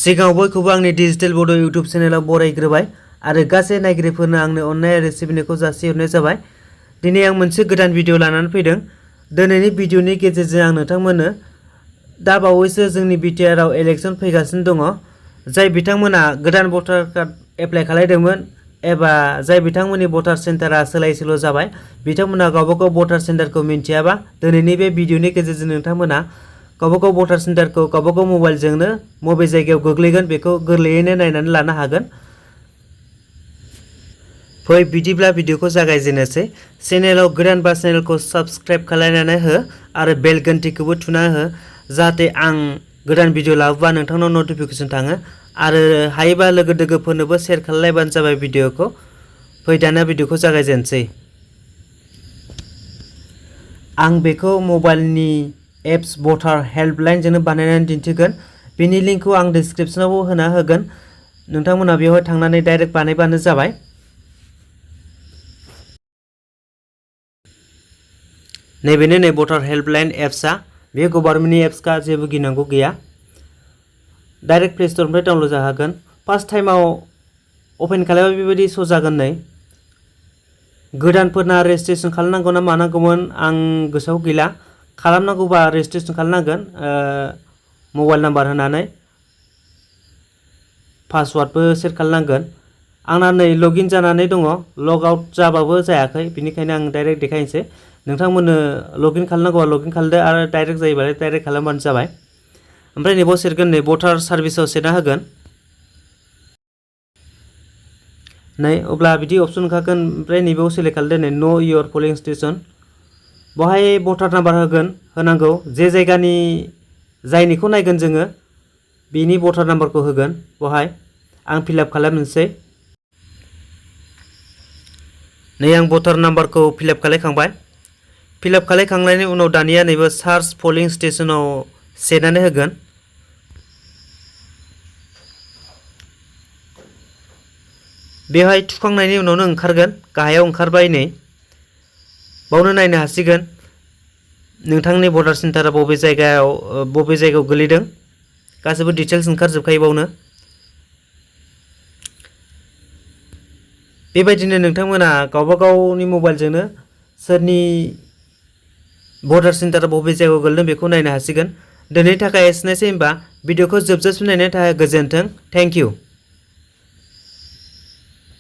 सिगाङाव बयखौबो आंनि डिजिटेल बड' इउट्युब चेनेलाव बरायग्रोबाय आरो गासै नायगिरिफोरनो आंनो अननाय आरो सिबिनायखौ जासिहरनाय जाबाय। दिनै आं मोनसे गोदान भिडिअ लानानै फैदों। दिनैनि भिडिअनि गेजेरजों आं नोंथांमोननो दा बावैसो जोंनि बिटिआरआव इलेक्सन फैगासिनो दङ। जाय बिथांमोना गोदान भटार कार्ड एप्लाइ खालामदोंमोन एबा जाय बिथांमोननि भटार सेन्टारा सोलाय सोल' जाबाय, बिथांमोना गावबागाव भटार सेन्टारखौ मिन्थियाबा दिनैनि बे भिडिअनि गेजेरजों नोंथांमोना गावबागाव भटार सेन्टारखौ गावबागाव मबाइलजोंनो बबे जायगायाव गोग्लैगोन बेखौ गोरलैयैनो नायनानै लानो हागोन। फै बिदिब्ला भिडिअखौ जागायजेननोसै। चेनेलाव गोदानबा चेनेलखौ साबस्क्राइब खालामनानै हो आरो बेल घन्टीखौबो थुना हो, जाहाथे आं गोदान भिडिअ लाबोबा नोंथांनाव नटिफिकेसन थाङो आरो हायोबा लोगो दोगोफोरनोबो शेयार खालामलायबानो जाबाय भिडिअखौ। फै दाना भिडिअखौ जागायजेननोसै। आं बेखौ मबाइलनि एप्स भटार हेल्पलाइनजोंनो बानायनानै दिन्थिगोन। बेनि लिंकखौ आं डिसक्रिप्शनावबो होना होगोन। नोंथांमोना बेवहाय थांनानै डाइरेक्ट बानायबानो जाबाय। नैबेनो नै भटार हेल्पलाइन एप्सआ। बे गभर्नमेन्टनि एप्सखा, जेबो गिनांगौ गैया। डाइरेक्ट प्ले स्टरनिफ्राय डाउनलड जाखागोन। फार्स्ट टाइमाव अपेन खालामबा बेबायदि श' जागोन। नै गोदानफोरना रेजिस्ट्रेसन खालामनांगौ ना मानांगौमोन आं गोसोआव गैला। खालामनांगौबा रेजिस्ट्रेसन खालामनांगोन मबाइल नाम्बार होनानै पासवार्डबो सेट खालामनांगोन। आंना नै लगइन जानानै दङ, लग आउट जाबाबो जायाखै, बेनिखायनो आं डाइरेक्ट देखायनोसै। नोंथांमोननो लगइन खालामनांगौबा लगइन खालामदो आरो डाइरेक्ट जायोबालाय डाइरेक्ट खालामबानो जाबाय। ओमफ्राय नैबाव सेरगोन, नै भटार सार्भिसाव सेरना होगोन। नै अब्ला बिदि अपसन ओंखारगोन। ओमफ्राय नैबेयाव सेलेक्ट खालामदो, नै नो योर पलिं स्टेशन। बेवहाय भटार नाम्बार होनांगौ। जे जायगानि जायनिखौ नायगोन जोङो बेनि भटार नाम्बारखौ होगोन। बेवहाय आं फिलआप खालामनोसै। नै आं भटार नाम्बारखौ फिलआप खालामखांबाय। फिलआप खालामखांनायनि उनाव दानिया नैबे सार्च पलिं स्टेशनाव सेरनानै होगोन। बेवहाय थुखांनायनि उनावनो ओंखारगोन, गाहायाव ओंखारबाय। नै बावनो नायनो हासिगोन नोंथांनि भटार सेन्टारा बबे जायगायाव गोलैदों। गासैबो डिटेल्स ओंखारजोबखायो बावनो। बेबायदिनो नोंथांमोना गावबागावनि मबाइलजोंनो सोरनि भटार सेन्टारा बबे जायगायाव गोलैदों बेखौ नायनो हासिगोन। दिनैनि थाखाय एसेनोसै। होमबा भिडिअखौ जोबजासिम नायनायनि थाखाय गोजोन्थों। Thank you.